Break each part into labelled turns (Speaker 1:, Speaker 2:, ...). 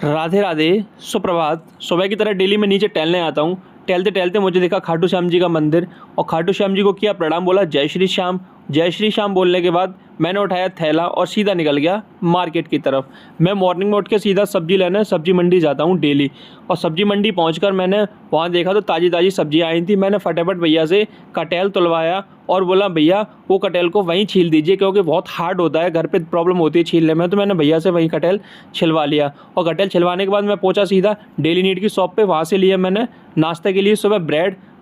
Speaker 1: राधे राधे, सुप्रभात। सुबह की तरह डेली मैं नीचे टहलने आता हूँ। टहलते टहलते मुझे दिखा खाटू श्याम जी का मंदिर और खाटू श्याम जी को किया प्रणाम, बोला जय श्री श्याम। जय श्री श्याम बोलने के बाद मैंने उठाया थैला और सीधा निकल गया मार्केट की तरफ। मैं मॉर्निंग में उठ के सीधा सब्जी लेने सब्जी मंडी जाता हूँ डेली। और सब्जी मंडी पहुँचकर मैंने वहाँ देखा तो ताज़ी ताज़ी सब्जियाँ आई थी। मैंने फटाफट भैया से कटहल तुलवाया और बोला भैया वो कटहल को वहीं छील दीजिए, क्योंकि बहुत हार्ड होता है, घर पे प्रॉब्लम होती है छीलने में। तो मैंने भैया से वहीं कटहल छिलवा लिया और कटहल छिलवाने के बाद मैं पहुंचा सीधा डेली नीड की शॉप पे। वहाँ से लिया मैंने नाश्ते के लिए सुबह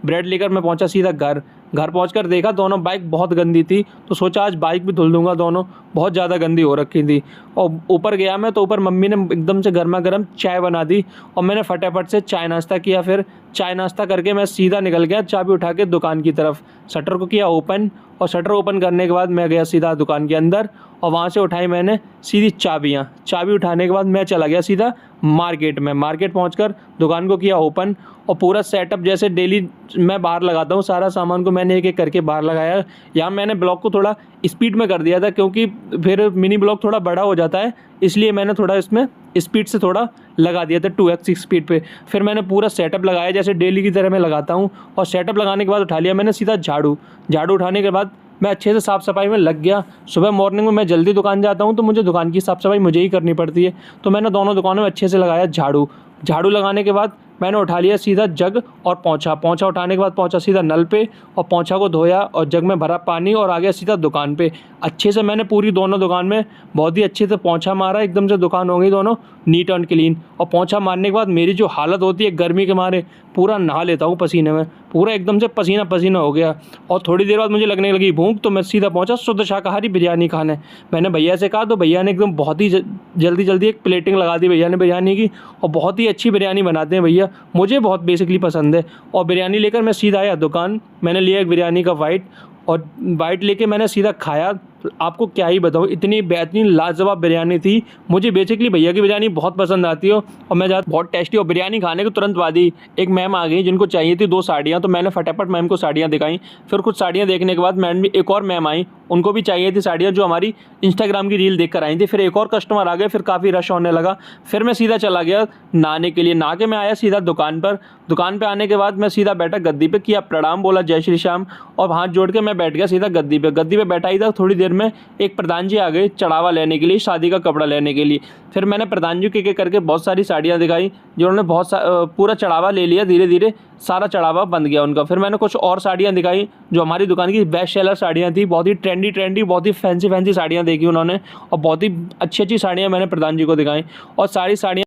Speaker 1: ब्रेड लेकर मैं पहुंचा सीधा घर पहुंचकर देखा दोनों बाइक बहुत गंदी थी, तो सोचा आज बाइक भी धुल दूंगा। दोनों बहुत ज़्यादा गंदी हो रखी थी। और ऊपर गया मैं तो ऊपर मम्मी ने एकदम से गर्मा गर्म चाय बना दी और मैंने फटाफट से चाय नाश्ता किया। फिर चाय नाश्ता करके मैं सीधा निकल गया चाबी उठा के दुकान की तरफ। शटर को किया ओपन और शटर ओपन करने के बाद मैं गया सीधा दुकान के अंदर और वहाँ से उठाई मैंने सीधी चाबियाँ। चाबी उठाने के बाद मैं चला गया सीधा मार्केट में। मार्केट पहुँचकर दुकान को किया ओपन और पूरा सेटअप जैसे डेली मैं बाहर लगाता हूँ, सारा सामान को मैंने एक एक करके बाहर लगाया। यहाँ मैंने ब्लॉक को थोड़ा स्पीड में कर दिया था, क्योंकि फिर मिनी ब्लॉक थोड़ा बड़ा हो जाता है, इसलिए मैंने थोड़ा इसमें स्पीड से थोड़ा लगा दिया था 2x स्पीड पे। फिर मैंने पूरा सेटअप लगाया जैसे डेली की तरह मैं लगाता हूँ। और सेटअप लगाने के बाद उठा लिया मैंने सीधा झाड़ू उठाने के बाद मैं अच्छे से साफ़ सफाई में लग गया। सुबह मॉर्निंग में मैं जल्दी दुकान जाता हूँ तो मुझे दुकान की साफ़ सफाई मुझे ही करनी पड़ती है, तो मैंने दोनों दुकानों में अच्छे से लगाया झाड़ू लगाने के बाद मैंने उठा लिया सीधा जग और पोंछा उठाने के बाद पहुंचा सीधा नल पे और पोंछा को धोया और जग में भरा पानी और आ गया सीधा दुकान पे। अच्छे से मैंने पूरी दोनों दुकान में बहुत ही अच्छे से पोंछा मारा, एकदम से दुकान हो गई दोनों नीट एंड क्लीन। और पोंछा मारने के बाद मेरी जो हालत होती है गर्मी के मारे, पूरा नहा लेता हूँ पसीने में, पूरा एकदम से पसीना पसीना हो गया। और थोड़ी देर बाद मुझे लगने लगी भूख, तो मैं सीधा पहुंचा शुद्ध शाकाहारी बिरयानी खाने। मैंने भैया से कहा तो भैया ने एकदम बहुत ही जल्दी एक प्लेटिंग लगा दी भैया ने बिरयानी की। और बहुत ही अच्छी बिरयानी बनाते हैं भैया, मुझे बहुत बेसिकली पसंद है। और बिरयानी लेकर मैं सीधा आया दुकान। मैंने लिया एक बिरयानी का वाइट लेके मैंने सीधा खाया। आपको क्या ही बताऊँ, इतनी बेहतरीन लाजवाब बिरयानी थी। मुझे बेसिकली भैया की बिरयानी बहुत पसंद आती है और मैं ज़्यादा बहुत टेस्टी। और बिरयानी खाने के तुरंत बाद ही एक मैम आ गई जिनको चाहिए थी 2 साड़ियाँ, तो मैंने फटाफट मैम को साड़ियाँ दिखाई। फिर कुछ साड़ियाँ देखने के बाद मैम भी एक और मैम आई, उनको भी चाहिए थी साड़ियाँ, जो हमारी इंस्टाग्राम की रील देख कर आई थी। फिर एक और कस्टमर आ गए, फिर काफ़ी रश होने लगा। फिर मैं सीधा चला गया नहाने के लिए। नहा के मैं आया सीधा दुकान पर आने के बाद मैं सीधा बैठा गद्दी पे, किया प्रणाम, बोला जय श्री श्याम और हाथ जोड़ के मैं बैठ गया सीधा गद्दी पे बैठा ही था। थोड़ी देर में एक प्रधान जी आ गए चढ़ावा लेने के लिए, शादी का कपड़ा लेने के लिए। फिर मैंने प्रधान जी के करके बहुत सारी साड़ियाँ दिखाई, जिन्होंने पूरा चढ़ावा ले लिया। धीरे धीरे सारा चढ़ावा बंद गया उनका। फिर मैंने कुछ और साड़ियाँ दिखाई जो हमारी दुकान की बेस्ट सेलर साड़ियाँ थी, बहुत ही ट्रेंडी बहुत ही फैंसी साड़ियाँ देखी उन्होंने और बहुत ही अच्छी साड़ियाँ मैंने प्रधान जी को दिखाई। और सारी साड़ियाँ